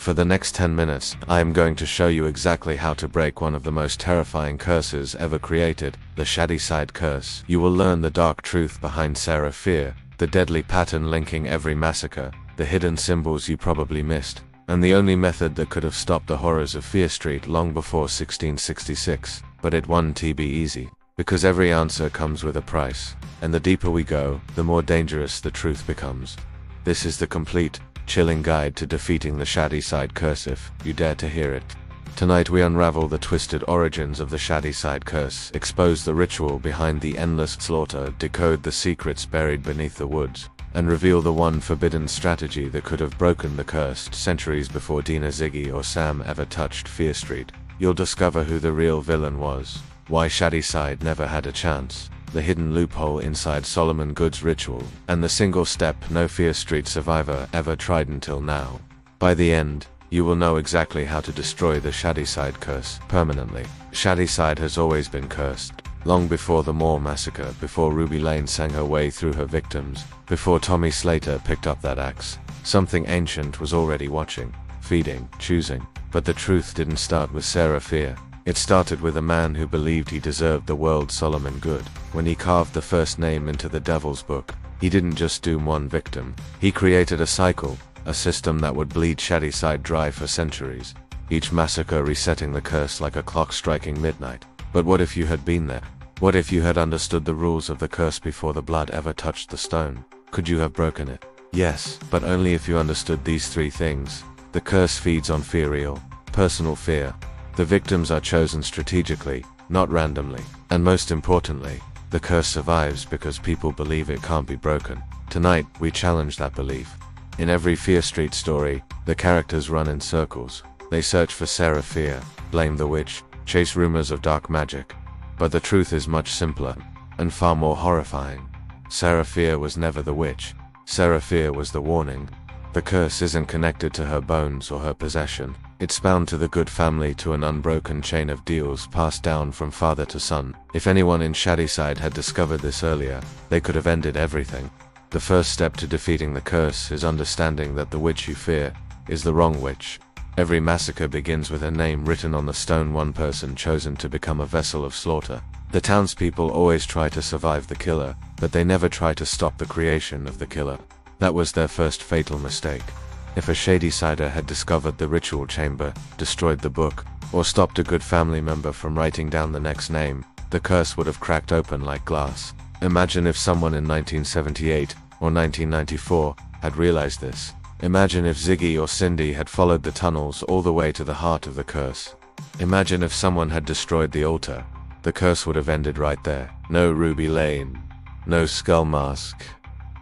For the next 10 minutes, I am going to show you exactly how to break one of the most terrifying curses ever created, the Shadyside Curse. You will learn the dark truth behind Fier, the deadly pattern linking every massacre, the hidden symbols you probably missed, and the only method that could have stopped the horrors of Fier Street long before 1666. But it won't be easy, because every answer comes with a price, and the deeper we go, the more dangerous the truth becomes. This is the complete, chilling guide to defeating the Shadyside Curse if you dare to hear it. Tonight we unravel the twisted origins of the Shadyside Curse, expose the ritual behind the endless slaughter, decode the secrets buried beneath the woods, and reveal the one forbidden strategy that could have broken the curse centuries before Dina, Ziggy, or Sam ever touched Fier Street. You'll discover who the real villain was, why Shadyside never had a chance, the hidden loophole inside Solomon Goode's ritual, and the single step no Fier Street survivor ever tried until now. By the end, you will know exactly how to destroy the Shadyside Curse permanently. Shadyside has always been cursed. Long before the Moor massacre, before Ruby Lane sang her way through her victims, before Tommy Slater picked up that axe, something ancient was already watching, feeding, choosing. But the truth didn't start with Fier. It started with a man who believed he deserved the world, Solomon Goode. When he carved the first name into the Devil's Book, he didn't just doom one victim. He created a cycle, a system that would bleed Shadyside dry for centuries, each massacre resetting the curse like a clock striking midnight. But what if you had been there? What if you had understood the rules of the curse before the blood ever touched the stone? Could you have broken it? Yes, but only if you understood these three things. The curse feeds on real, personal fear. The victims are chosen strategically, not randomly. And most importantly, the curse survives because people believe it can't be broken. Tonight, we challenge that belief. In every Fier Street story, the characters run in circles. They search for Fier, blame the witch, chase rumors of dark magic. But the truth is much simpler, and far more horrifying. Fier was never the witch. Fier was the warning. The curse isn't connected to her bones or her possession. It's bound to the Goode family, to an unbroken chain of deals passed down from father to son. If anyone in Shadyside had discovered this earlier, they could have ended everything. The first step to defeating the curse is understanding that the witch you fear is the wrong witch. Every massacre begins with a name written on the stone, one person chosen to become a vessel of slaughter. The townspeople always try to survive the killer, but they never try to stop the creation of the killer. That was their first fatal mistake. If a Shadysider had discovered the ritual chamber, destroyed the book, or stopped a Goode family member from writing down the next name, the curse would have cracked open like glass. Imagine if someone in 1978 or 1994 had realized this. Imagine if Ziggy or Cindy had followed the tunnels all the way to the heart of the curse. Imagine if someone had destroyed the altar. The curse would have ended right there. No Ruby Lane, no Skull Mask,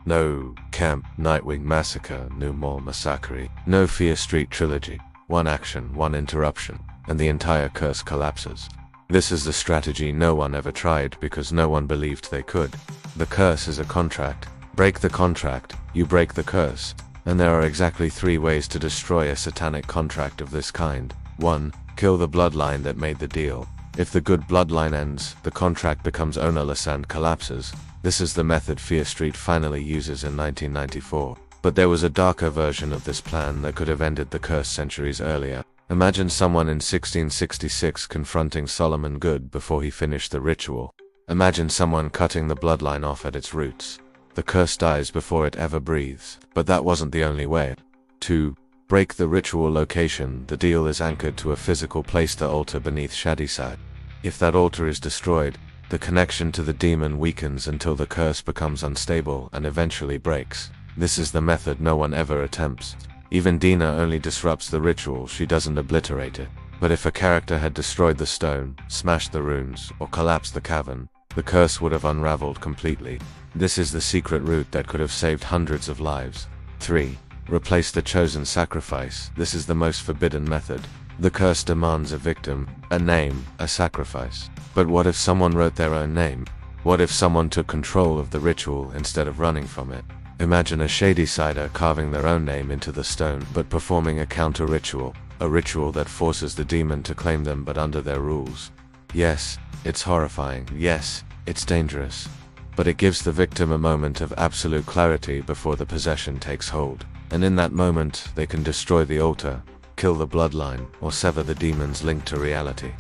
no Camp Nightwing Massacre, no more Massacre, no Fier Street Trilogy. One action, one interruption, and the entire curse collapses. This is the strategy no one ever tried because no one believed they could. The curse is a contract. Break the contract, you break the curse. And there are exactly 3 ways to destroy a satanic contract of this kind. 1. Kill the bloodline that made the deal. If the Goode bloodline ends, the contract becomes ownerless and collapses. This is the method Fier Street finally uses in 1994. But there was a darker version of this plan that could have ended the curse centuries earlier. Imagine someone in 1666 confronting Solomon Goode before he finished the ritual. Imagine someone cutting the bloodline off at its roots. The curse dies before it ever breathes. But that wasn't the only way. 2. Break the ritual location. The deal is anchored to a physical place, the altar beneath Shadyside. If that altar is destroyed, the connection to the demon weakens until the curse becomes unstable and eventually breaks. This is the method no one ever attempts. Even Dina only disrupts the ritual, she doesn't obliterate it. But if a character had destroyed the stone, smashed the runes, or collapsed the cavern, the curse would have unraveled completely. This is the secret route that could have saved hundreds of lives. 3. Replace the chosen sacrifice. This is the most forbidden method. The curse demands a victim, a name, a sacrifice. But what if someone wrote their own name? What if someone took control of the ritual instead of running from it? Imagine a Shadysider carving their own name into the stone, but performing a counter-ritual. A ritual that forces the demon to claim them but under their rules. Yes, it's horrifying. Yes, it's dangerous. But it gives the victim a moment of absolute clarity before the possession takes hold. And in that moment, they can destroy the altar, kill the bloodline, or sever the demons linked to reality.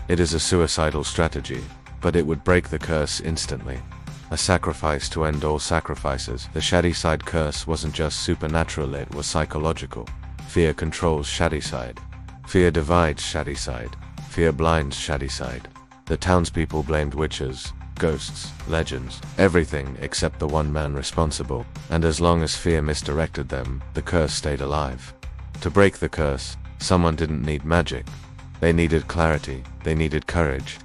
It is a suicidal strategy, but it would break the curse instantly. A sacrifice to end all sacrifices. The Shadyside Curse wasn't just supernatural, it was psychological. Fear controls Shadyside. Fear divides Shadyside. Fear blinds Shadyside. The townspeople blamed witches, ghosts, legends, everything except the one man responsible, and as long as fear misdirected them, the curse stayed alive. To break the curse, someone didn't need magic. They needed clarity, they needed courage.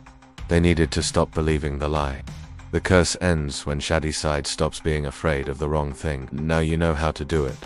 They needed to stop believing the lie. The curse ends when Shadyside stops being afraid of the wrong thing. Now you know how to do it.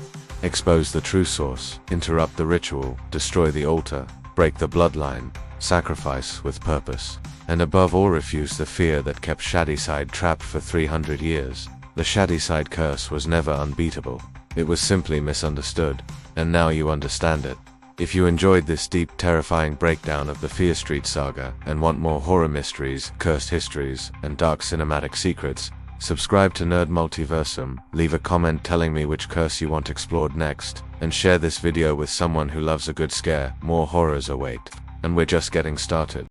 Expose the true source, interrupt the ritual, destroy the altar, break the bloodline, sacrifice with purpose. And above all, refuse the fear that kept Shadyside trapped for 300 years. The Shadyside Curse was never unbeatable. It was simply misunderstood. And now you understand it. If you enjoyed this deep, terrifying breakdown of the Fier Street Saga and want more horror mysteries, cursed histories, and dark cinematic secrets, subscribe to Nerd Multiversum, leave a comment telling me which curse you want explored next, and share this video with someone who loves a good scare. More horrors await. And we're just getting started.